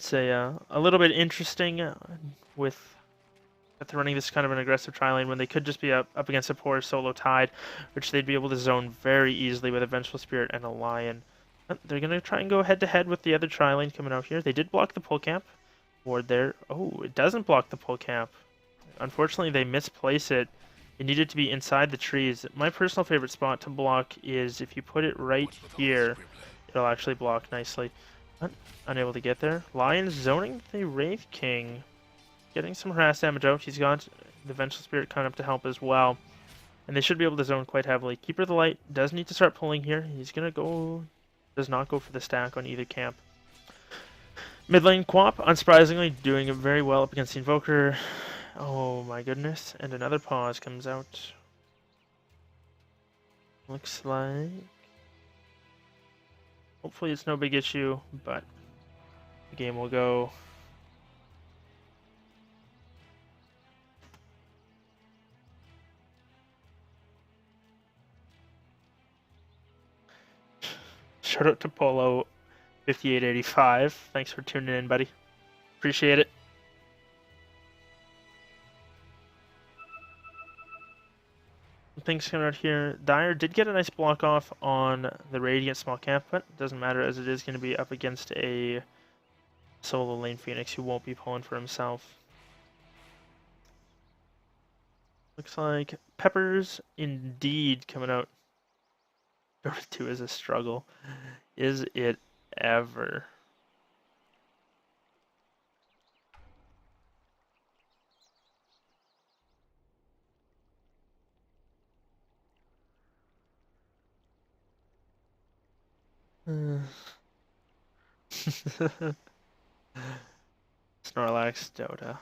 It's a little bit interesting with running this kind of an aggressive tri lane when they could just be up against a poor solo Tide, which they'd be able to zone very easily with a Vengeful Spirit and a Lion. They're going to try and go head-to-head with the other tri lane coming out here. They did block the pull camp. Ward there. Oh, it doesn't block the pull camp. Unfortunately, they misplace it. It needed to be inside the trees. My personal favorite spot to block is if you put it right here, it'll actually block nicely. Unable to get there. Lion's zoning the Wraith King. Getting some harass damage out. He's got the Vengeful Spirit coming up to help as well. And they should be able to zone quite heavily. Keeper of the Light does need to start pulling here. He's going to go... Does not go for the stack on either camp. Mid lane Quap, unsurprisingly, doing very well up against the Invoker. Oh my goodness. And another pause comes out. Looks like... Hopefully it's no big issue, but the game will go. Shout out to Polo 5885. Thanks for tuning in, buddy. Appreciate it. Things coming out here. Dire did get a nice block off on the Radiant small camp, but it doesn't matter as it is going to be up against a solo lane Phoenix who won't be pulling for himself. Looks like Peppers indeed coming out. Dota 2 is a struggle. Is it ever? Snorlax, Dota.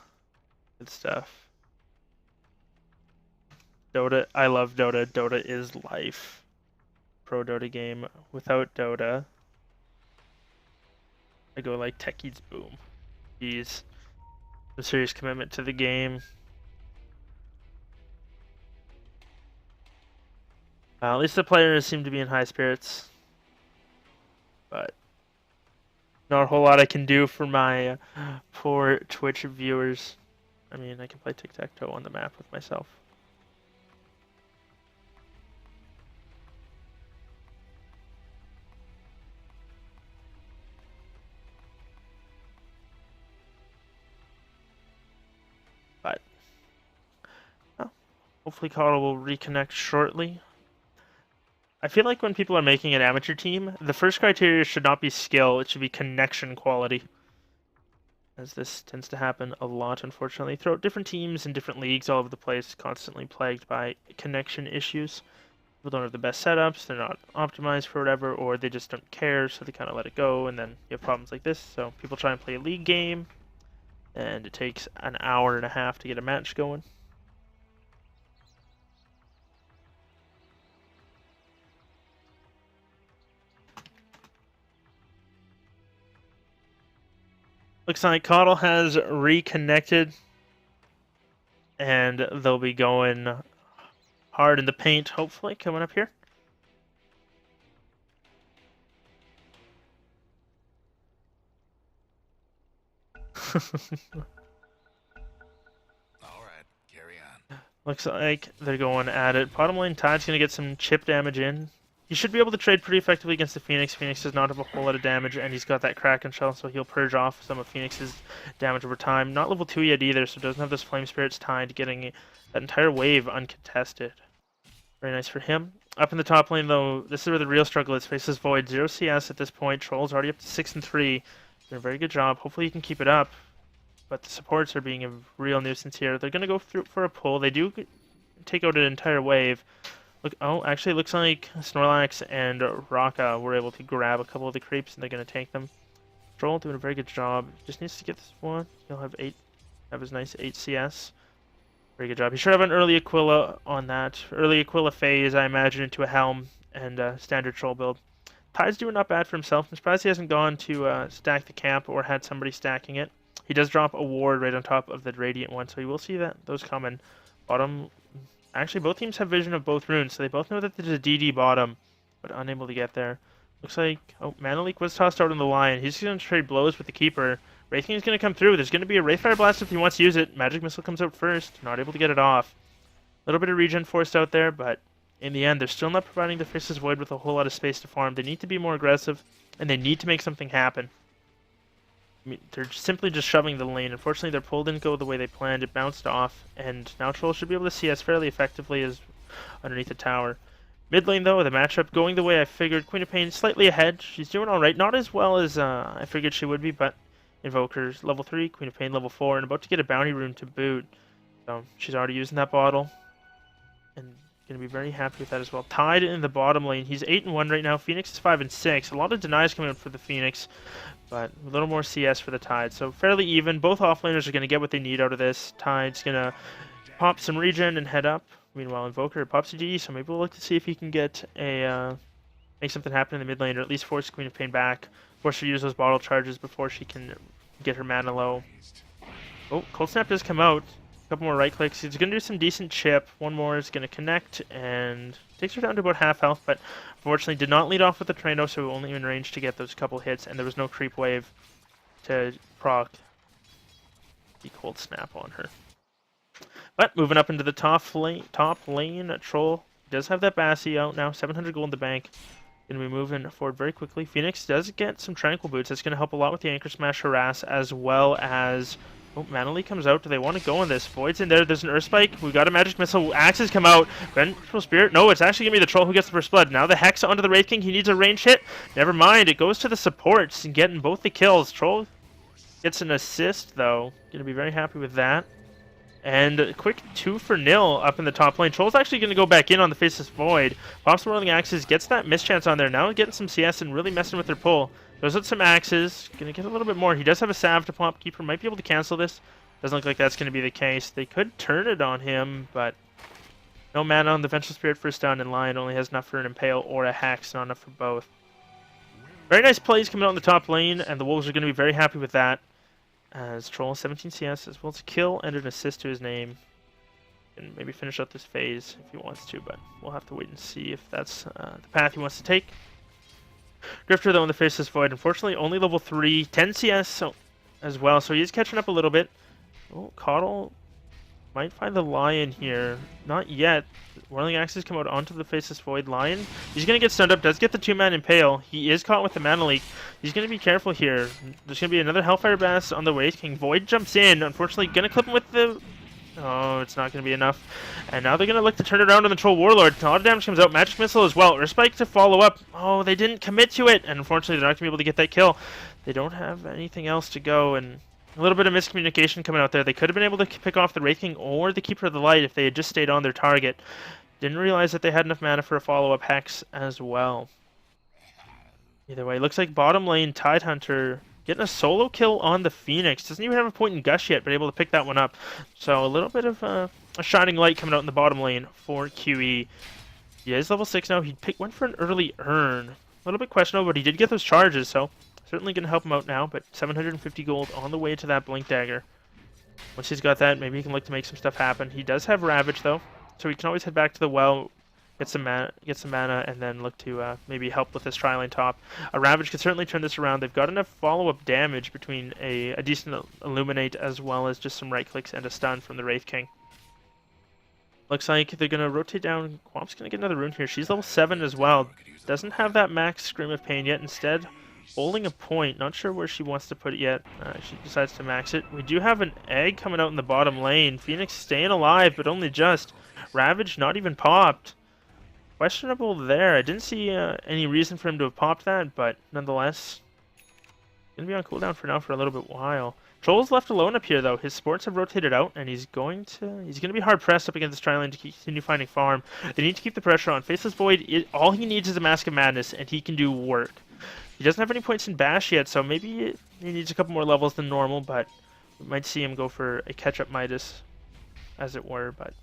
Good stuff. Dota, I love Dota. Dota is life. Pro Dota game. Without Dota, I go like Techies boom. Jeez. A serious commitment to the game. At least the players seem to be in high spirits. But not a whole lot I can do for my poor Twitch viewers. I mean, I can play tic-tac-toe on the map with myself. But well, hopefully Carl will reconnect shortly. I feel like when people are making an amateur team, the first criteria should not be skill, it should be connection quality. As this tends to happen a lot, unfortunately. Throughout different teams and different leagues all over the place, constantly plagued by connection issues. People don't have the best setups, they're not optimized for whatever, or they just don't care, so they kind of let it go, and then you have problems like this. So people try and play a league game, and it takes an hour and a half to get a match going. Looks like Coddle has reconnected, and they'll be going hard in the paint, hopefully, coming up here. All right, carry on. Looks like they're going at it. Bottom lane, Tide's going to get some chip damage in. He should be able to trade pretty effectively against the Phoenix. Phoenix does not have a whole lot of damage, and he's got that Kraken Shell, so he'll purge off some of Phoenix's damage over time. Not level 2 yet either, so doesn't have those Flame Spirits Tide, getting that entire wave uncontested. Very nice for him. Up in the top lane, though, this is where the real struggle is. Faces Void, 0 CS at this point. Troll's already up to 6 and 3. Doing a very good job. Hopefully he can keep it up. But the supports are being a real nuisance here. They're going to go through for a pull. They do take out an entire wave. Look, oh, actually, it looks like Snorlax and Raka were able to grab a couple of the creeps, and they're going to tank them. Stroll doing a very good job. Just needs to get this one. He'll have his nice 8 CS. Very good job. He should have an early Aquila on that. Early Aquila phase, I imagine, into a Helm and standard Troll build. Tide's doing not bad for himself. I'm surprised he hasn't gone to stack the camp or had somebody stacking it. He does drop a ward right on top of the Radiant one, so you will see those coming. Bottom... Actually, both teams have vision of both runes, so they both know that there's a DD bottom, but unable to get there. Looks like... Oh, Mana Leak was tossed out on the Lion. He's going to trade blows with the Keeper, Wraith King's going to come through. There's going to be a Wraithfire Blast if he wants to use it. Magic Missile comes out first. Not able to get it off. A little bit of regen forced out there, but in the end, they're still not providing the Faceless Void with a whole lot of space to farm. They need to be more aggressive, and they need to make something happen. I mean, they're simply just shoving the lane. Unfortunately, their pull didn't go the way they planned. It bounced off, and now Troll should be able to CS fairly effectively as underneath the tower. Mid lane, though, the matchup going the way I figured. Queen of Pain slightly ahead. She's doing alright. Not as well as I figured she would be, but Invoker's level 3, Queen of Pain level 4, and about to get a bounty rune to boot. So she's already using that bottle, and going to be very happy with that as well. Tide in the bottom lane. He's 8-1 right now. Phoenix is 5-6. A lot of denies coming out for the Phoenix, but a little more CS for the Tide. So fairly even. Both offlaners are going to get what they need out of this. Tide's going to pop some regen and head up. Meanwhile, Invoker pops a GE, so maybe we'll look to see if he can get a make something happen in the mid lane, or at least force Queen of Pain back. Force her to use those bottle charges before she can get her mana low. Oh, Cold Snap does come out. A couple more right clicks. He's going to do some decent chip. One more is going to connect and takes her down to about half health, but unfortunately did not lead off with the Trano, so only in range to get those couple hits, and there was no creep wave to proc the Cold Snap on her. But moving up into the top lane, Troll does have that Bassi out now, 700 gold in the bank. Going to be moving forward very quickly. Phoenix does get some Tranquil Boots. That's going to help a lot with the Anchor Smash Harass, as well as... Oh, Manali comes out. Do they want to go on this? Void's in there. There's an Earth Spike. We've got a Magic Missile. Axes come out. Vengeful Spirit. No, it's actually going to be the Troll who gets the first blood. Now the Hex onto the Wraith King. He needs a range hit. Never mind. It goes to the supports and getting both the kills. Troll gets an assist, though. Going to be very happy with that. And a quick 2-0 up in the top lane. Troll's actually going to go back in on the Faceless Void. Pops the Whirling Axes. Gets that mischance on there. Now getting some CS and really messing with their pull. Throws out some axes. Going to get a little bit more. He does have a salve to pop. Keeper might be able to cancel this. Doesn't look like that's going to be the case. They could turn it on him, but no mana on the Vengeful Spirit for a stun, and Lion only has enough for an Impale or a Hex, not enough for both. Very nice plays coming out in the top lane, and the Wolves are going to be very happy with that. As Troll 17 CS as well as a kill and an assist to his name. And maybe finish out this phase if he wants to, but we'll have to wait and see if that's the path he wants to take. Drifter, though, in the Faceless Void, unfortunately only level 3, 10 CS as well, so he is catching up a little bit. Oh, Coddle might find the Lion here. Not yet. Whirling Axes come out onto the Faceless Void. Lion, he's going to get stunned up, does get the 2-man Impale. He is caught with the Mana Leak. He's going to be careful here. There's going to be another Hellfire Blast on the Wraith King. Void jumps in, unfortunately going to clip him with the... Oh, it's not going to be enough. And now they're going to look to turn it around on the Troll Warlord. A lot of damage comes out. Magic Missile as well. Earth Spike to follow up. Oh, they didn't commit to it. And unfortunately, they're not going to be able to get that kill. They don't have anything else to go. And a little bit of miscommunication coming out there. They could have been able to pick off the Wraith King or the Keeper of the Light if they had just stayed on their target. Didn't realize that they had enough mana for a follow-up Hex as well. Either way, looks like bottom lane Tidehunter getting a solo kill on the Phoenix. Doesn't even have a point in Gush yet, but able to pick that one up. So a little bit of a shining light coming out in the bottom lane for QE. He is level 6 now. He went for an early Urn. A little bit questionable, but he did get those charges, so certainly going to help him out now. But 750 gold on the way to that Blink Dagger. Once he's got that, maybe he can look to make some stuff happen. He does have Ravage, though, so he can always head back to the well, get some mana, and then look to maybe help with this tri-lane top. A Ravage could certainly turn this around. They've got enough follow-up damage between a decent Illuminate as well as just some right-clicks and a stun from the Wraith King. Looks like they're going to rotate down. Quamp's going to get another rune here. She's level 7 as well. Doesn't have that max Scream of Pain yet. Instead, holding a point. Not sure where she wants to put it yet. She decides to max it. We do have an egg coming out in the bottom lane. Phoenix staying alive, but only just. Ravage not even popped. Questionable there. I didn't see any reason for him to have popped that, but nonetheless, gonna be on cooldown for now for a little bit while. Troll's left alone up here though. His sports have rotated out, and he's gonna be hard pressed up against this tri-lane to continue finding farm. They need to keep the pressure on. Faceless Void, all he needs is a Mask of Madness, and he can do work. He doesn't have any points in Bash yet, so maybe he needs a couple more levels than normal, but we might see him go for a catch-up Midas, as it were, but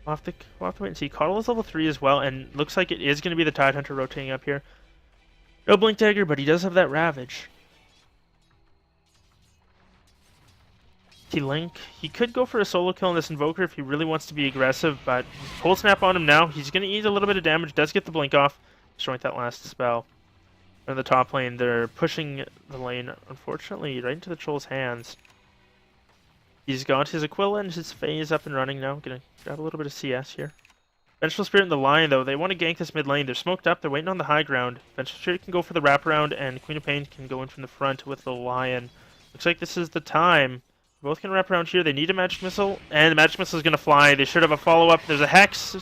we'll have to wait and see. Coddle is level 3 as well, and looks like it is going to be the Tidehunter rotating up here. No Blink Dagger, but he does have that Ravage. Link, he could go for a solo kill on this Invoker if he really wants to be aggressive, but Cold Snap on him now. He's going to eat a little bit of damage, does get the Blink off, destroying that last spell. In the top lane, they're pushing the lane, unfortunately, right into the Troll's hands. He's got his Aquila and his phase up and running now. Gonna grab a little bit of CS here. Vengeful Spirit and the Lion, though, they want to gank this mid lane. They're smoked up, they're waiting on the high ground. Vengeful Spirit can go for the wraparound, and Queen of Pain can go in from the front with the Lion. Looks like this is the time. Both can wrap around here. They need a Magic Missile, and the Magic Missile is going to fly. They should have a follow-up. There's a Hex.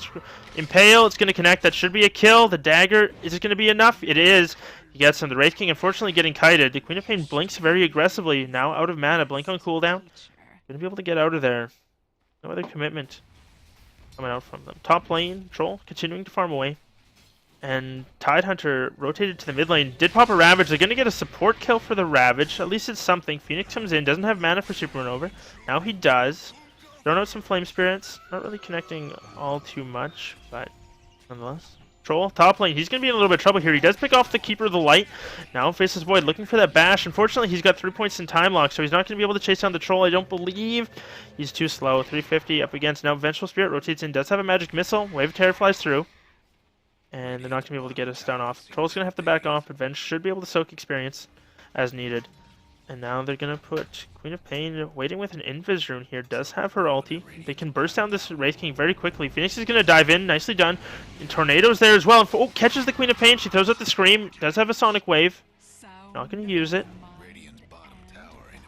Impale, it's going to connect. That should be a kill. The Dagger, is it going to be enough? It is. He gets him. The Wraith King, unfortunately, getting kited. The Queen of Pain blinks very aggressively. Now out of mana. Blink on cooldown. Going to be able to get out of there. No other commitment coming out from them. Top lane, Troll, continuing to farm away. And Tidehunter rotated to the mid lane. Did pop a Ravage. They're going to get a support kill for the Ravage. At least it's something. Phoenix comes in. Doesn't have mana for Super Over. Now he does. Throwing out some Flame Spirits. Not really connecting all too much, but nonetheless. Troll, top lane. He's going to be in a little bit of trouble here. He does pick off the Keeper of the Light. Now faces Void. Looking for that bash. Unfortunately, he's got 3 points in time lock, so he's not going to be able to chase down the Troll, I don't believe. He's too slow. 350 up against. Now Vengeful Spirit rotates in. Does have a Magic Missile. Wave of Terror flies through. And they're not going to be able to get a stun off. Troll's going to have to back off, but Venge should be able to soak experience as needed. And now they're going to put Queen of Pain waiting with an Invis rune here. Does have her ulti. They can burst down this Wraith King very quickly. Phoenix is going to dive in. Nicely done. And Tornado's there as well. Oh, catches the Queen of Pain. She throws out the Scream. Does have a Sonic Wave. Not going to use it.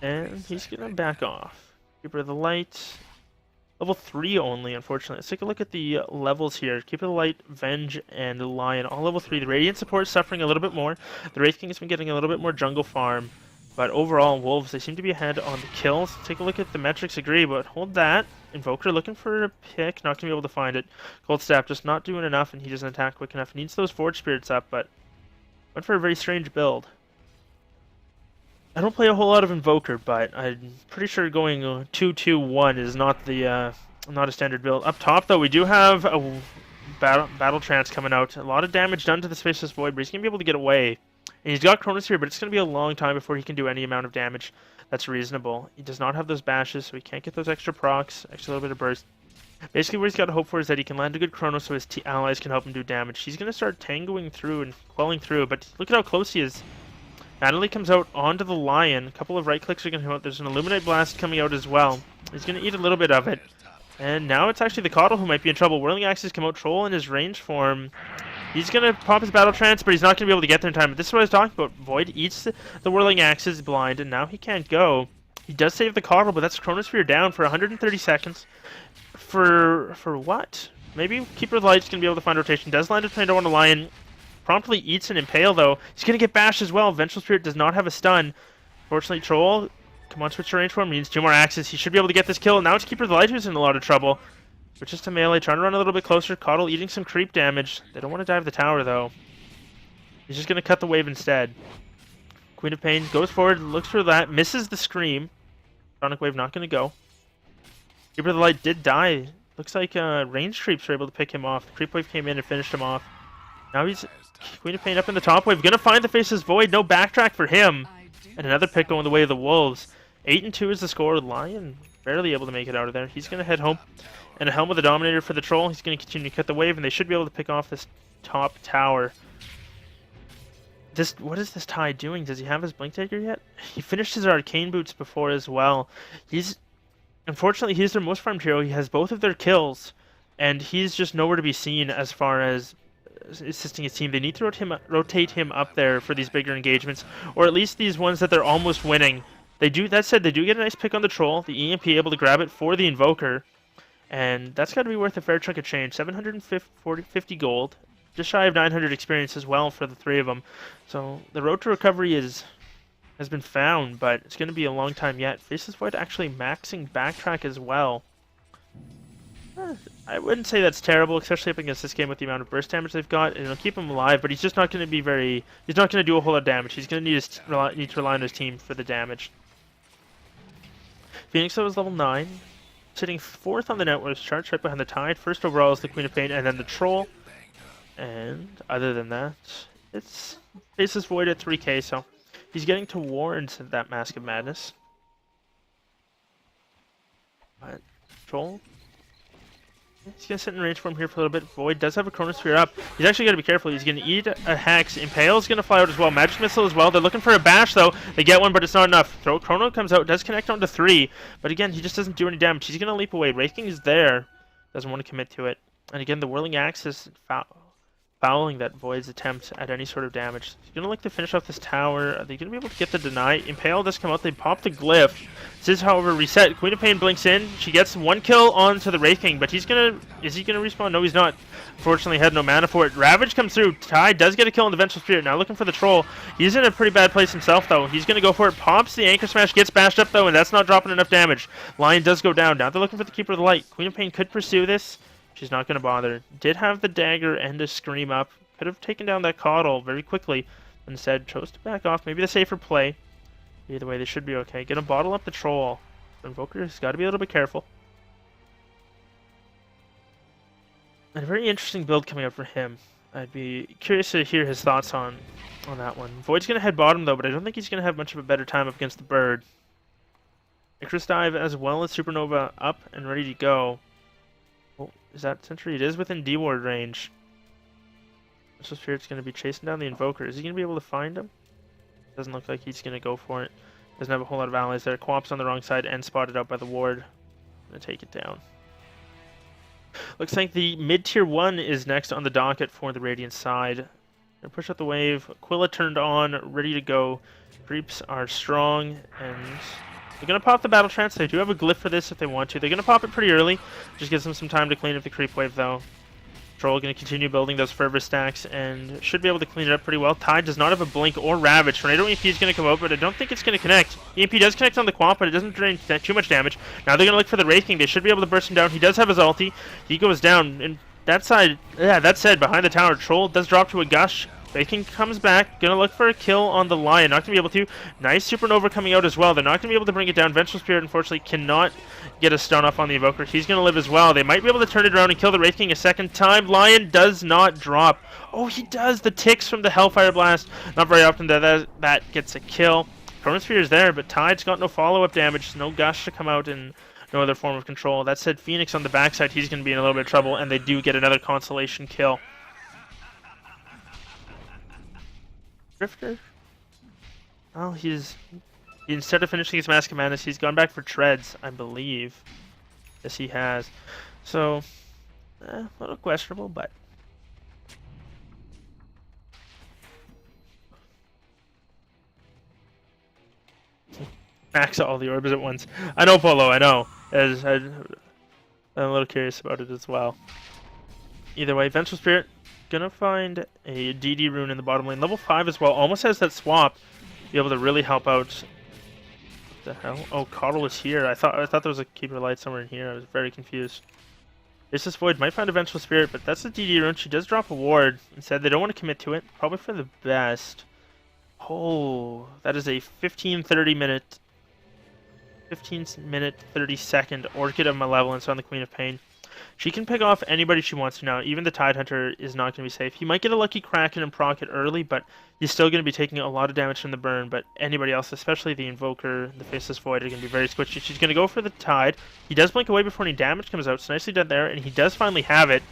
And he's going to back off. Keeper of the Light. Level 3 only, unfortunately. Let's take a look at the levels here. Keeper of the Light, Venge, and Lion. All level 3. The Radiant support is suffering a little bit more. The Wraith King has been getting a little bit more jungle farm. But overall, Wolves, they seem to be ahead on the kills. Take a look at the metrics, agree, but hold that. Invoker looking for a pick. Not going to be able to find it. Cold Staff just not doing enough, and he doesn't attack quick enough. Needs those Forge Spirits up, but went for a very strange build. I don't play a whole lot of Invoker, but I'm pretty sure going 2-2-1 is not the not a standard build. Up top, though, we do have a battle trance coming out. A lot of damage done to the Spaceless Void, but he's going to be able to get away. And he's got Cronus here, but it's going to be a long time before he can do any amount of damage that's reasonable. He does not have those bashes, so he can't get those extra procs, extra little bit of burst. Basically, what he's got to hope for is that he can land a good Chronos so his allies can help him do damage. He's going to start tangoing through and quelling through, but look at how close he is. Natalie comes out onto the Lion. A couple of right clicks are going to come out. There's an Illuminate Blast coming out as well. He's going to eat a little bit of it. And now it's actually the Coddle who might be in trouble. Whirling Axes come out. Troll in his range form. He's going to pop his Battle Trance, but he's not going to be able to get there in time. But this is what I was talking about. Void eats the Whirling Axes blind, and now he can't go. He does save the Coddle, but that's Chronosphere down for 130 seconds. For what? Maybe Keeper of the Light's going to be able to find rotation. Does land a Tornado on the Lion. Promptly eats an Impale, though. He's going to get bashed as well. Vengeful Spirit does not have a stun. Fortunately, Troll, come on, switch to range for him. He needs 2 more axes. He should be able to get this kill. Now it's Keeper of the Light who's in a lot of trouble. But just a melee, trying to run a little bit closer. Coddle eating some creep damage. They don't want to dive the tower, though. He's just going to cut the wave instead. Queen of Pain goes forward, looks for that, misses the Scream. Sonic Wave not going to go. Keeper of the Light did die. Looks like range creeps were able to pick him off. The creep wave came in and finished him off. Now he's Queen of Pain up in the top wave. Gonna find the Faceless Void. No backtrack for him. And another pick going the way of the Wolves. 8-2 is the score. Lion barely able to make it out of there. He's gonna head home. And a Helm with a Dominator for the Troll. He's gonna continue to cut the wave, and they should be able to pick off this top tower. What is this Tide doing? Does he have his Blink Taker yet? He finished his Arcane Boots before as well. Unfortunately, he's their most farmed hero. He has both of their kills, and he's just nowhere to be seen as far as assisting his team. They need to rotate him up there for these bigger engagements, or at least these ones that they're almost winning. That said, they do get a nice pick on the Troll. The EMP able to grab it for the Invoker, and that's got to be worth a fair chunk of change. 750 gold, just shy of 900 experience as well for the 3 of them. So the road to recovery has been found, but it's going to be a long time yet. Faceless Void actually maxing backtrack as well. I wouldn't say that's terrible, especially up against this game with the amount of burst damage they've got. It'll keep him alive, but he's just not going to be he's not going to do a whole lot of damage. He's going to need to rely on his team for the damage. Phoenix though is level 9, sitting 4th on the net worth charts, right behind the Tide. First overall is the Queen of Pain, and then the Troll. And other than that, it's Faceless Void at 3k, so he's getting towards that Mask of Madness. But Troll He's going to sit in range for him here for a little bit. Void does have a Chronosphere up. He's actually got to be careful. He's going to eat a Hex. Impale's going to fly out as well. Magic Missile as well. They're looking for a Bash, though. They get one, but it's not enough. Chrono comes out, does connect onto 3. But again, he just doesn't do any damage. He's going to leap away. Wraith King is there. Doesn't want to commit to it. And again, the Whirling Axe is fouling that Void's attempt at any sort of damage. He's going to look to finish off this tower. Are they going to be able to get the deny? Impale does come out. They pop the Glyph. This is, however, reset. Queen of Pain blinks in. She gets 1 kill onto the Wraith King, but he's going to... Is he going to respawn? No, he's not. Unfortunately, had no mana for it. Ravage comes through. Ty does get a kill on the Vengeful Spirit. Now looking for the Troll. He's in a pretty bad place himself, though. He's going to go for it. Pops the Anchor Smash. Gets bashed up, though, and that's not dropping enough damage. Lion does go down. Now they're looking for the Keeper of the Light. Queen of Pain could pursue this. She's not going to bother. Did have the dagger and a Scream up. Could have taken down that Coddle very quickly. Instead, chose to back off. Maybe the safer play. Either way, they should be okay. Gonna bottle up the Troll. Invoker's got to be a little bit careful. And a very interesting build coming up for him. I'd be curious to hear his thoughts on that one. Void's going to head bottom, though, but I don't think he's going to have much of a better time up against the Bird. Icarus Dive as well as Supernova up and ready to go. Oh, is that Sentry? It is within D-Ward range. So Spirit's going to be chasing down the Invoker. Is he going to be able to find him? Doesn't look like he's going to go for it. Doesn't have a whole lot of allies there. Quap's on the wrong side and spotted out by the Ward. Going to take it down. Looks like the mid-tier 1 is next on the docket for the Radiant side. Gonna push out the wave. Aquila turned on, ready to go. Creeps are strong, and they're going to pop the Battle Trance. They do have a Glyph for this if they want to. They're going to pop it pretty early. Just gives them some time to clean up the creep wave, though. Troll going to continue building those Fervor stacks and should be able to clean it up pretty well. Tide does not have a Blink or Ravage. Tornado EMP is going to come out, but I don't think it's going to connect. EMP does connect on the Quap, but it doesn't drain too much damage. Now they're going to look for the Wraith King. They should be able to burst him down. He does have his ulti. He goes down. And that side, yeah, that said, behind the tower, Troll does drop to a Gush. Wraith King comes back, gonna look for a kill on the Lion, not gonna be able to. Nice Supernova coming out as well. They're not gonna be able to bring it down. Vengeful Spirit, unfortunately, cannot get a stun off on the Invoker. He's gonna live as well. They might be able to turn it around and kill the Wraith King a second time. Lion does not drop. Oh, he does. The ticks from the Hellfire Blast. Not very often that gets a kill. Chronosphere is there, but Tide's got no follow-up damage. No Gush to come out and no other form of control. That said, Phoenix on the backside, he's gonna be in a little bit of trouble, and they do get another consolation kill. Drifter? Well, instead of finishing his Mask of Madness, he's gone back for Treads, I believe. Yes, he has. So, a little questionable, but... Max all the orbs at once. I know, Polo, I know. I'm a little curious about it as well. Either way, Vengeful Spirit gonna find a DD rune in the bottom lane. Level 5 as well. Almost has that swap. Be able to really help out. What the hell? Oh, Coddle is here. I thought there was a Keeper Light somewhere in here. I was very confused. This Void might find a Vengeful Spirit, but that's the DD rune. She does drop a ward. Instead, they don't want to commit to it. Probably for the best. Oh, that is a 15 minute 30 second Orchid of Malevolence on the Queen of Pain. She can pick off anybody she wants to now. Even the Tidehunter is not going to be safe. He might get a lucky Kraken and proc it early, but he's still going to be taking a lot of damage from the burn. But anybody else, especially the Invoker, the Faceless Void, are going to be very squishy. She's going to go for the Tide. He does blink away before any damage comes out. It's nicely done there, and he does finally have it.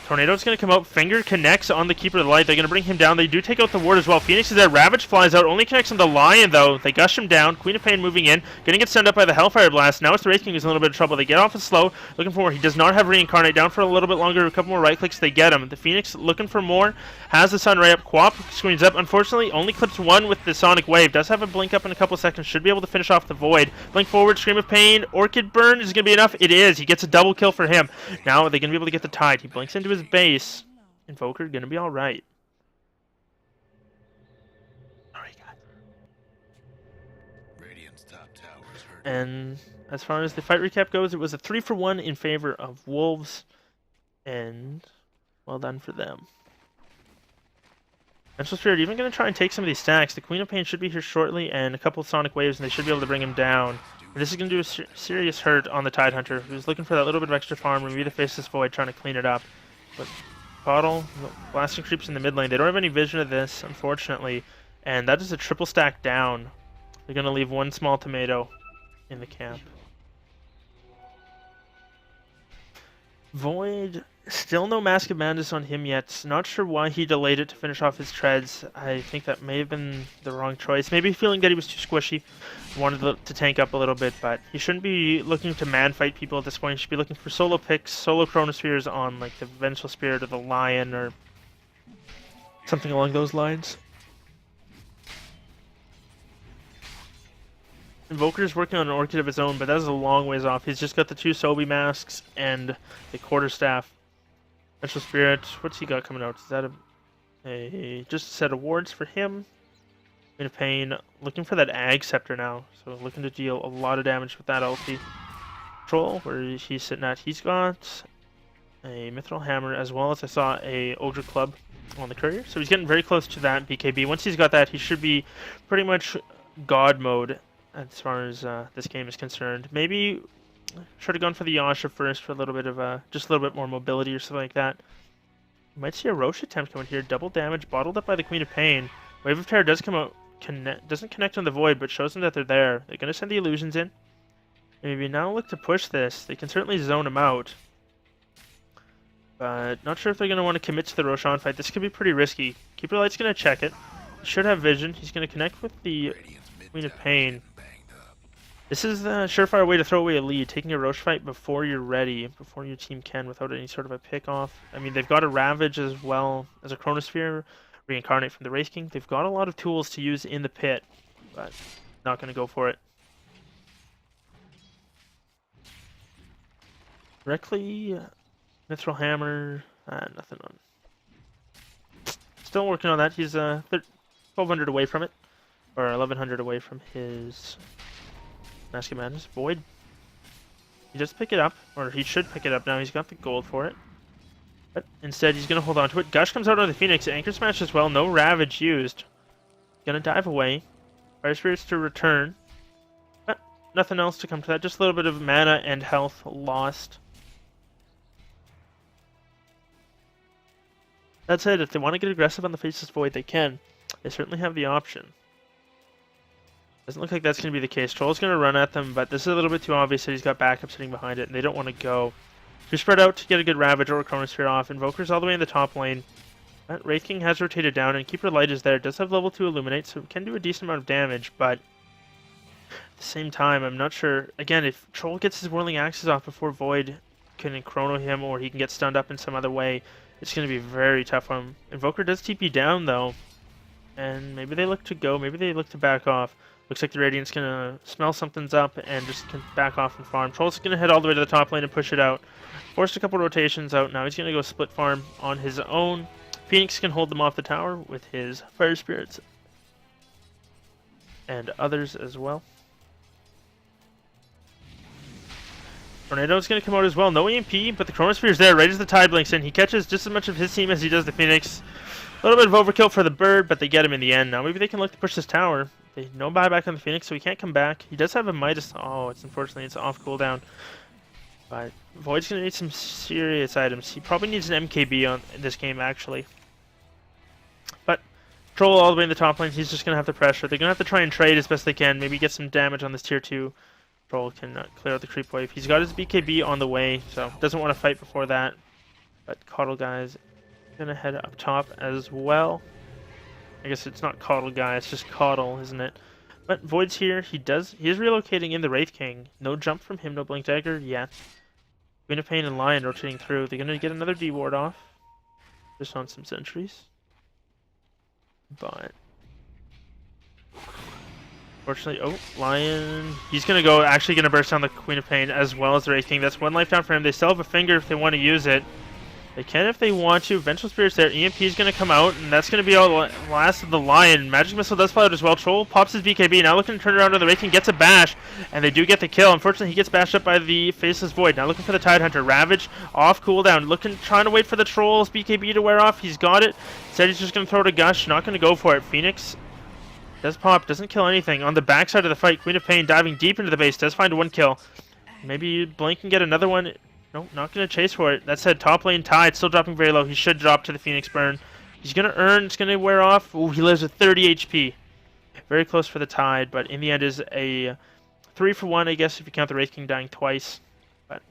Tornado's going to come out. Finger connects on the Keeper of the Light. They're going to bring him down. They do take out the ward as well. Phoenix is there. Ravage flies out. Only connects on the Lion, though. They gush him down. Queen of Pain moving in. Going to get sent up by the Hellfire Blast. Now it's the Wraith King who's in a little bit of trouble. They get off it slow. Looking for more. He does not have Reincarnate. Down for a little bit longer. A couple more right clicks. They get him. The Phoenix looking for more. Has the Sun Ray up. Quap screens up. Unfortunately, only clips one with the Sonic Wave. Does have a blink up in a couple seconds. Should be able to finish off the Void. Blink forward. Scream of Pain. Orchid Burn is going to be enough. It is. He gets a double kill for him. Now they're going to be able to get the Tide. He blinks into his base. Invoker gonna be alright. Alright, guys. Radiant's top tower's hurt. And as far as the fight recap goes, it was a 3-for-1 in favor of Wolves. And well done for them. Vengeful Spirit even gonna try and take some of these stacks. The Queen of Pain should be here shortly, and a couple of Sonic Waves, and they should be able to bring him down. And this is gonna do a serious hurt on the Tidehunter, who's looking for that little bit of extra farm, and maybe the Faceless Void trying to clean it up. But Coddle, blasting creeps in the mid lane. They don't have any vision of this, unfortunately. And that is a triple stack down. They're going to leave one small tomato in the camp. Void, still no Mask of Madness on him yet. Not sure why he delayed it to finish off his treads. I think that may have been the wrong choice. Maybe feeling that he was too squishy, wanted to tank up a little bit, but he shouldn't be looking to man fight people at this point. He should be looking for solo picks, solo Chronospheres on like the Vengeful Spirit or the Lion or something along those lines. Invoker's working on an Orchid of his own, but that is a long ways off. He's just got the 2 Sobi masks and the Quarterstaff. Vengeful Spirit, what's he got coming out? Is that just a set of wards for him? Queen of Pain, looking for that Ag Scepter now, so looking to deal a lot of damage with that ulti. Troll, where he's sitting at, he's got a Mithril Hammer, as well as I saw a Ogre Club on the Courier, so he's getting very close to that BKB. Once he's got that, he should be pretty much God mode as far as this game is concerned. Maybe should have gone for the Yasha first for a little bit of just a little bit more mobility or something like that. You might see a Roche attempt coming here. Double damage, bottled up by the Queen of Pain. Wave of Terror does come out, doesn't connect on the Void, but shows them that they're there. They're going to send the illusions in. Maybe now look to push this. They can certainly zone him out. But not sure if they're going to want to commit to the Roshan fight. This could be pretty risky. Keeper Light's going to check it. He should have vision. He's going to connect with the Queen of Pain. This is the surefire way to throw away a lead, taking a Roche fight before you're ready, before your team can, without any sort of a pick-off. I mean, they've got a Ravage as well as a Chronosphere, Reincarnate from the Wraith King. They've got a lot of tools to use in the pit, but not going to go for it. Directly, Mithril Hammer, nothing on. Still working on that. He's 1,200 away from it, or 1,100 away from his Mask of Madness. Void. He does pick it up, or he should pick it up now. He's got the gold for it. But instead, he's going to hold on to it. Gush comes out on the Phoenix. Anchor Smash as well. No Ravage used. Going to dive away. Fire Spirits to return. But nothing else to come to that. Just a little bit of mana and health lost. That said, if they want to get aggressive on the Faceless Void, they can. They certainly have the option. Doesn't look like that's going to be the case. Troll's going to run at them, but this is a little bit too obvious that he's got backup sitting behind it, and they don't want to go. Too spread out to get a good Ravage or a Chronosphere off. Invoker's all the way in the top lane. That Wraith King has rotated down, and Keeper Light is there. Does have level 2 Illuminate, so it can do a decent amount of damage, but at the same time, I'm not sure. Again, if Troll gets his Whirling Axes off before Void can Chrono him, or he can get stunned up in some other way, it's going to be very tough on him. Invoker does TP down, though, and maybe they look to go. Maybe they look to back off. Looks like the Radiant's going to smell something's up and just can back off and farm. Troll's going to head all the way to the top lane and push it out. Forced a couple rotations out. Now he's going to go split farm on his own. Phoenix can hold them off the tower with his Fire Spirits. And others as well. Tornado's going to come out as well. No EMP, but the Chronosphere's there right as the Tide blinks in. He catches just as much of his team as he does the Phoenix. A little bit of overkill for the bird, but they get him in the end. Now maybe they can look to push this tower. No buyback on the Phoenix, so he can't come back. He does have a Midas. Oh, unfortunately it's off cooldown. But Void's going to need some serious items. He probably needs an MKB in this game, actually. But Troll all the way in the top lane, he's just going to have to pressure. They're going to have to try and trade as best they can. Maybe get some damage on this tier 2. Troll can clear out the creep wave. He's got his BKB on the way, so doesn't want to fight before that. But Coddle Guy's going to head up top as well. I guess it's not Coddle Guy, it's just Coddle, isn't it? But Void's here. He is relocating in the Wraith King. No jump from him, no Blink Dagger yet. Queen of Pain and Lion rotating through. They're going to get another D ward off. Just on some sentries. But fortunately, oh, Lion. He's going to go, actually going to burst down the Queen of Pain as well as the Wraith King. That's one life down for him. They still have a finger if they want to use it. They can if they want to. Vengeful Spirit's there. EMP is going to come out, and that's going to be all the last of the Lion. Magic Missile does fly out as well. Troll pops his BKB. Now looking to turn around to the Wraith King. Gets a bash, and they do get the kill. Unfortunately, he gets bashed up by the Faceless Void. Now looking for the Tide Hunter. Ravage off cooldown. Trying to wait for the Troll's BKB to wear off. He's got it. Said he's just going to throw it a Gush. Not going to go for it. Phoenix does pop. Doesn't kill anything. On the backside of the fight, Queen of Pain diving deep into the base. Does find one kill. Maybe Blink can get another one. Nope, not going to chase for it. That said, top lane Tide still dropping very low. He should drop to the Phoenix Burn. He's going to earn. It's going to wear off. Ooh, he lives with 30 HP. Very close for the Tide, but in the end is a 3-for-1, I guess, if you count the Wraith King dying twice. But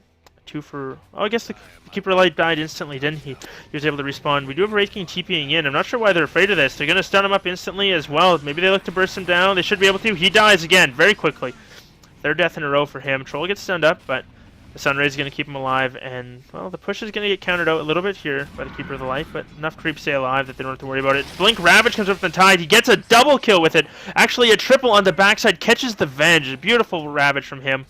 2 for... Oh, I guess the Keeper Light died instantly, didn't he? He was able to respawn. We do have Wraith King TPing in. I'm not sure why they're afraid of this. They're going to stun him up instantly as well. Maybe they look to burst him down. They should be able to. He dies again very quickly. Third death in a row for him. Troll gets stunned up, but the Sunray is going to keep him alive. And, well, the push is going to get countered out a little bit here by the Keeper of the Light, but enough creeps stay alive that they don't have to worry about it. Blink Ravage comes up from the Tide. He gets a double kill with it. Actually, a triple on the backside. Catches the Venge. Beautiful Ravage from him.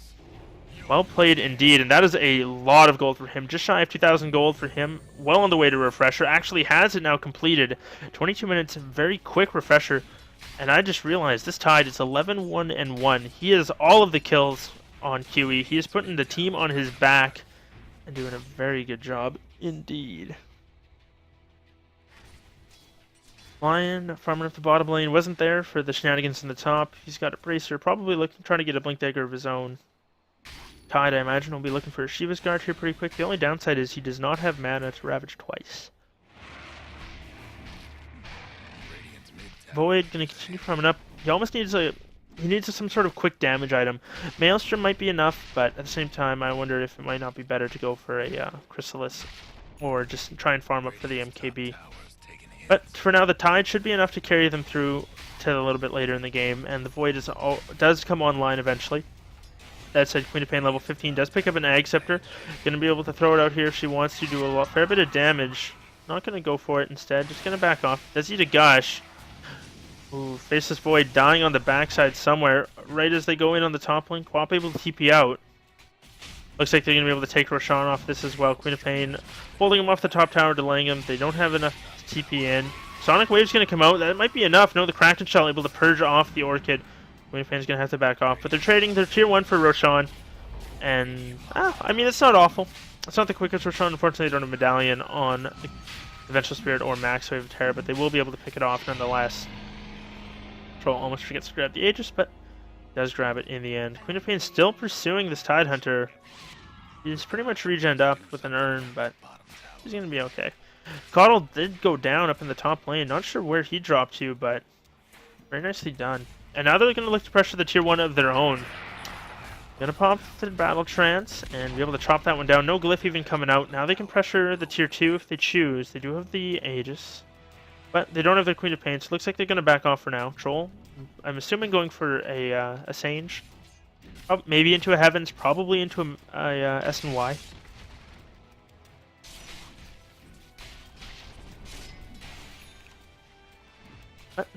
Well played indeed, and that is a lot of gold for him. Just shy of 2,000 gold for him. Well on the way to Refresher. Actually has it now completed. 22 minutes, very quick Refresher. And I just realized this Tide is 11-1-1. He has all of the kills on QE. He is putting the team on his back and doing a very good job indeed. Lion farming up the bottom lane. Wasn't there for the shenanigans in the top. He's got a Bracer. Probably looking, trying to get a Blink Dagger of his own. Tide, I imagine, will be looking for a Shiva's Guard here pretty quick. The only downside is he does not have mana to Ravage twice. Void gonna continue farming up. He almost needs some sort of quick damage item. Maelstrom might be enough, but at the same time, I wonder if it might not be better to go for a Chrysalis or just try and farm up for the MKB. But for now, the Tide should be enough to carry them through to a little bit later in the game, and the Void does come online eventually. That said, Queen of Pain level 15 does pick up an Ag Scepter. Going to be able to throw it out here if she wants to do a fair bit of damage. Not going to go for it instead. Just going to back off. Does eat a Gush. Ooh, Faceless Void dying on the backside somewhere. Right as they go in on the top lane. Quap able to TP out. Looks like they're going to be able to take Roshan off this as well. Queen of Pain holding him off the top tower, delaying him. They don't have enough to TP in. Sonic Wave's going to come out. That might be enough. No, the Kraken Shell able to purge off the Orchid. Queen of Pain's going to have to back off. But they're trading their tier 1 for Roshan. And, I mean, it's not awful. It's not the quickest Roshan. Unfortunately, they don't have Medallion on the Vengeful Spirit or Max Wave of Terror, but they will be able to pick it off nonetheless. Troll almost forgets to grab the Aegis, but does grab it in the end. Queen of Pain still pursuing this Tide Hunter. He's pretty much regened up with an urn, but he's going to be okay. Coddle did go down up in the top lane. Not sure where he dropped to, but very nicely done. And now they're going to look to pressure the tier 1 of their own. Gonna pop the Battle Trance and be able to chop that one down. No Glyph even coming out. Now they can pressure the tier 2 if they choose. They do have the Aegis, but they don't have their Queen of Pain, so it looks like they're going to back off for now. Troll, I'm assuming going for a Sage. Oh, maybe into a Heavens, probably into a S&Y.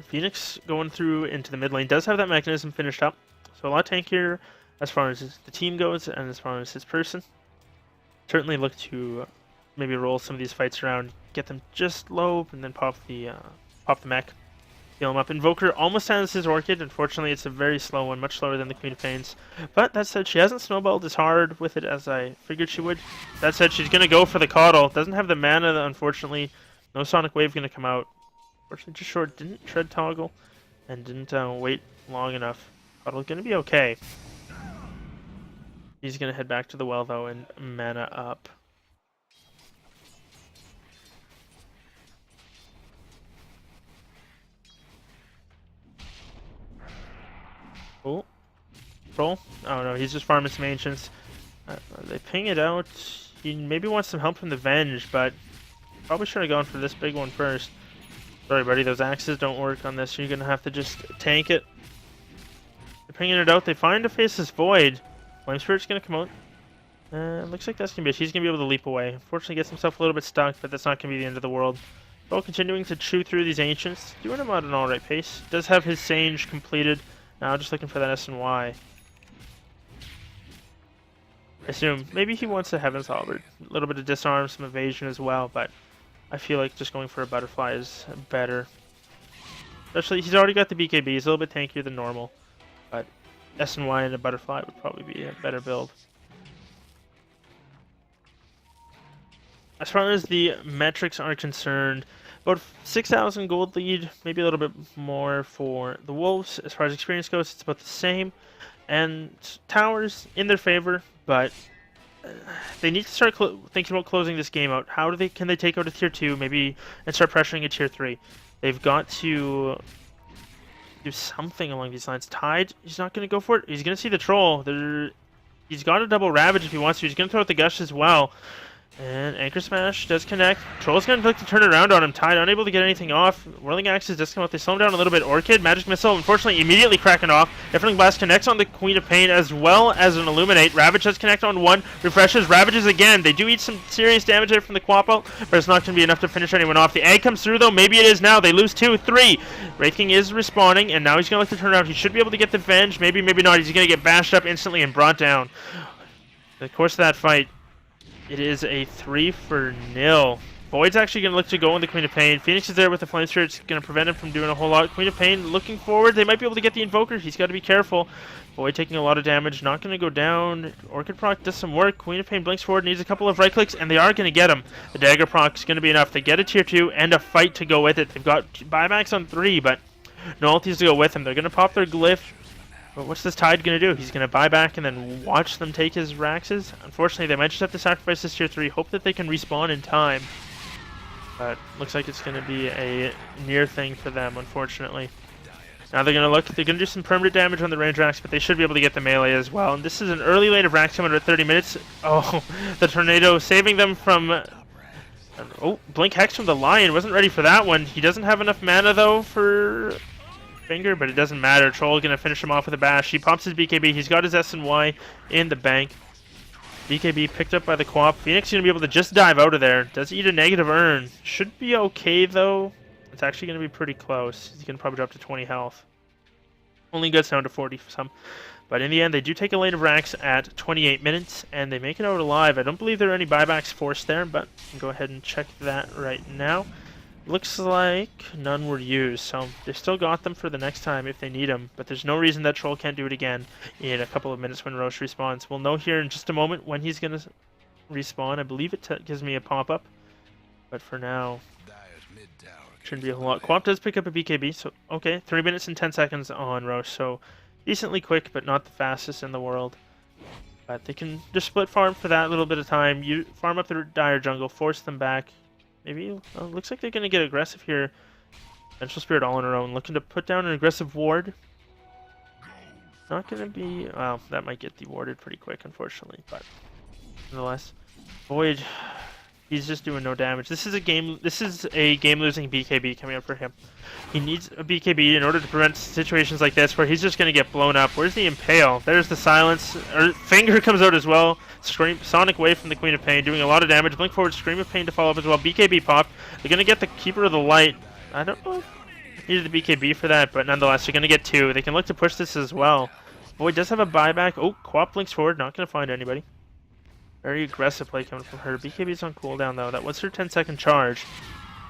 Phoenix going through into the mid lane does have that mechanism finished up, so a lot tankier as far as the team goes and as far as his person. Certainly look to maybe roll some of these fights around, get them just low, and then pop the mech, heal him up. Invoker almost has his Orchid. Unfortunately, it's a very slow one, much slower than the Queen of Pains. But that said, she hasn't snowballed as hard with it as I figured she would. That said, she's going to go for the Coddle. Doesn't have the mana, unfortunately. No Sonic Wave going to come out. Unfortunately, just short. Didn't Shred Toggle and didn't wait long enough. Coddle's going to be okay. He's going to head back to the well, though, and mana up. Oh. Troll? Oh no, he's just farming some Ancients. They ping it out. He maybe wants some help from the Venge, but probably should have gone for this big one first. Sorry, buddy, those axes don't work on this. You're going to have to just tank it. They're pinging it out. They find a Faceless Void. Flame Spirit's going to come out. Looks like that's going to be it. He's going to be able to leap away. Unfortunately, gets himself a little bit stuck, but that's not going to be the end of the world. Well, continuing to chew through these Ancients. Doing him at an alright pace. Does have his Sage completed. Now just looking for that S&Y. I assume maybe he wants a Heaven's Halberd. A little bit of disarm, some evasion as well, but I feel like just going for a Butterfly is better. Especially, he's already got the BKB. He's a little bit tankier than normal, but S&Y and a Butterfly would probably be a better build. As far as the metrics are concerned, about 6,000 gold lead, maybe a little bit more for the Wolves. As far as experience goes, it's about the same. And towers in their favor, but they need to start thinking about closing this game out. How can they take out a tier 2 maybe and start pressuring a tier 3? They've got to do something along these lines. Tide, he's not going to go for it. He's going to see the Troll. They're He's got a double Ravage if he wants to. He's going to throw out the Gush as well. And Anchor Smash does connect. Troll's going to look to turn it around on him. Tide unable to get anything off. Whirling Axes does come out. They slow him down a little bit. Orchid, Magic Missile, unfortunately, immediately cracking off. Deafening Blast connects on the Queen of Pain as well as an Illuminate. Ravage does connect on one. Refreshes. Ravages again. They do eat some serious damage there from the Quappo, but it's not going to be enough to finish anyone off. The egg comes through, though. Maybe it is now. They lose 2, 3. Wraith King is respawning, and now he's going to look to turn around. He should be able to get the Venge. Maybe, maybe not. He's going to get bashed up instantly and brought down. In the course of that fight, it is a 3-0. Void's actually going to look to go on the Queen of Pain. Phoenix is there with the Flame Spirit. It's going to prevent him from doing a whole lot. Queen of Pain looking forward. They might be able to get the Invoker. He's got to be careful. Void taking a lot of damage. Not going to go down. Orchid proc does some work. Queen of Pain blinks forward. Needs a couple of right clicks, and they are going to get him. The Dagger proc is going to be enough. They get a tier 2 and a fight to go with it. They've got buybacks on 3, but no ultis to go with them. They're going to pop their Glyph. But what's this Tide going to do? He's going to buy back and then watch them take his Raxes? Unfortunately, they might just have to sacrifice this tier 3. Hope that they can respawn in time. But looks like it's going to be a near thing for them, unfortunately. Now they're going to look. They're going to do some permanent damage on the range Rax, but they should be able to get the melee as well. And this is an early lane of Rax coming at 30 minutes. Oh, the Tornado saving them from... Oh, Blink Hex from the Lion. Wasn't ready for that one. He doesn't have enough mana, though, for... Finger, but it doesn't matter. Troll gonna finish him off with a bash. He pops his BKB. He's got his S and Y in the bank. BKB picked up by the Quap. Phoenix gonna be able to just dive out of there. Does eat a negative earn. Should be okay though. It's actually gonna be pretty close. He's gonna probably drop to 20 health. Only gets down to 40 for some. But in the end, they do take a lane of Rax at 28 minutes, and they make it out alive. I don't believe there are any buybacks forced there, but I can go ahead and check that right now. Looks like none were used, so they've still got them for the next time if they need them, but there's no reason that Troll can't do it again in a couple of minutes when Roche respawns. We'll know here in just a moment when he's going to respawn. I believe it gives me a pop-up, but for now, shouldn't be a whole lot. Quap does pick up a BKB, so okay, 3 minutes and 10 seconds on Roche, so decently quick, but not the fastest in the world. But they can just split farm for that little bit of time. You farm up the Dire Jungle, force them back. Maybe, looks like they're going to get aggressive here. Vengeful Spirit all on her own, looking to put down an aggressive ward. Not going to be, well, that might get dewarded pretty quick, unfortunately, but nonetheless. Void, he's just doing no damage. This is a game-losing BKB coming up for him. He needs a BKB in order to prevent situations like this where he's just going to get blown up. Where's the Impale? There's the Silence. Finger comes out as well. Scream, Sonic Wave from the Queen of Pain, doing a lot of damage. Blink forward, Scream of Pain to follow up as well. BKB popped. They're going to get the Keeper of the Light. I don't know if needed the BKB for that, but nonetheless, they're going to get 2. They can look to push this as well. Void does have a buyback. Oh, Quap blinks forward, not going to find anybody. Very aggressive play coming from her. BKB's on cooldown though. That was her 10-second charge.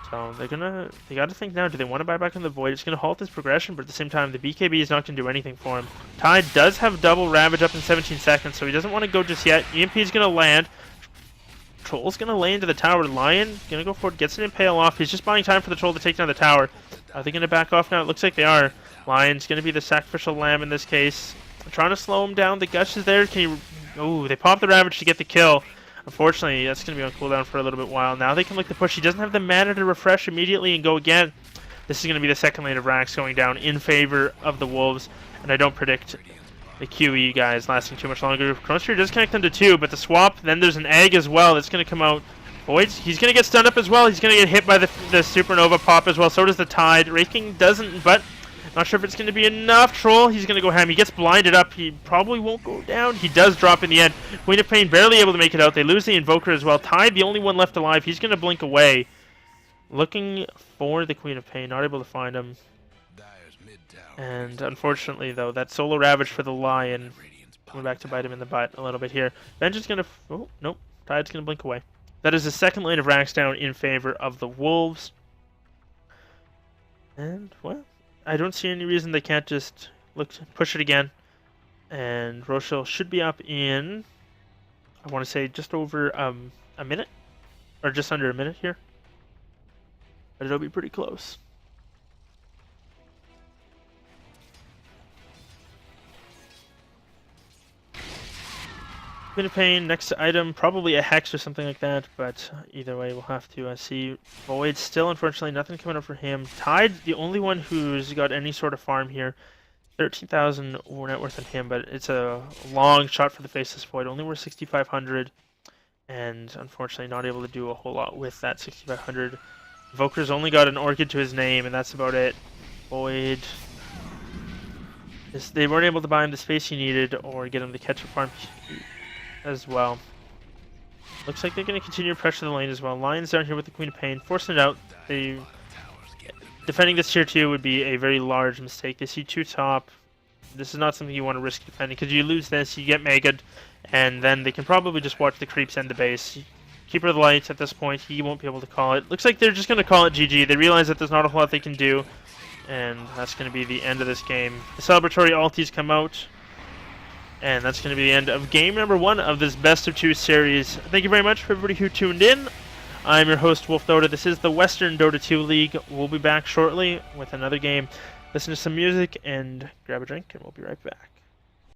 So they got to think now. Do they want to buy back on the Void? It's going to halt his progression, but at the same time, the BKB is not going to do anything for him. Tide does have double Ravage up in 17 seconds, so he doesn't want to go just yet. EMP is going to land. Troll's going to lay into the tower. Lion going to go forward, gets an Impale off. He's just buying time for the Troll to take down the tower. Are they going to back off now? It looks like they are. Lion's going to be the sacrificial lamb in this case. Trying to slow him down. The Gush is there. Can you... Oh, they pop the Ravage to get the kill. Unfortunately, that's going to be on cooldown for a little bit while. Now they can look to push. He doesn't have the mana to refresh immediately and go again. This is going to be the second lane of Rax going down in favor of the Wolves. And I don't predict the QE guys lasting too much longer. Chronosphere does connect them to 2, but the swap, then there's an egg as well that's going to come out. Void's, he's going to get stunned up as well. He's going to get hit by the Supernova pop as well. So does the Tide. Wraith King doesn't, but not sure if it's going to be enough. Troll, he's going to go ham. He gets blinded up. He probably won't go down. He does drop in the end. Queen of Pain barely able to make it out. They lose the Invoker as well. Tide, the only one left alive. He's going to blink away. Looking for the Queen of Pain. Not able to find him. And unfortunately, though, that solo Ravage for the Lion coming back to bite him in the butt a little bit here. Benj is going to... Oh, nope. Tide's going to blink away. That is the second lane of Rax down in favor of the Wolves. And, well, I don't see any reason they can't just look to push it again. And Rochelle should be up in, I want to say, just over a minute. Or just under a minute here. But it'll be pretty close. Queen of Pain, next item, probably a Hex or something like that, but either way, we'll have to see. Void, still, unfortunately, nothing coming up for him. Tide, the only one who's got any sort of farm here. 13,000 net worth on him, but it's a long shot for the Faceless Void. Only worth 6,500, and unfortunately not able to do a whole lot with that 6,500. Invoker's only got an Orchid to his name, and that's about it. Void. They weren't able to buy him the space he needed or get him the catcher farm as well. Looks like they're going to continue to pressure the lane as well. Lions down here with the Queen of Pain, forcing it out. Defending this tier 2 would be a very large mistake. They see 2 top. This is not something you want to risk defending, because you lose this, you get Mega'd, and then they can probably just watch the creeps end the base. Keeper of the Lights at this point, he won't be able to call it. Looks like they're just going to call it GG. They realize that there's not a whole lot they can do, and that's going to be the end of this game. The celebratory ultis come out, and that's going to be the end of game number 1 of this best of 2 series. Thank you very much for everybody who tuned in. I'm your host, Wolf Dota. This is the Western Dota 2 League. We'll be back shortly with another game. Listen to some music and grab a drink, and we'll be right back.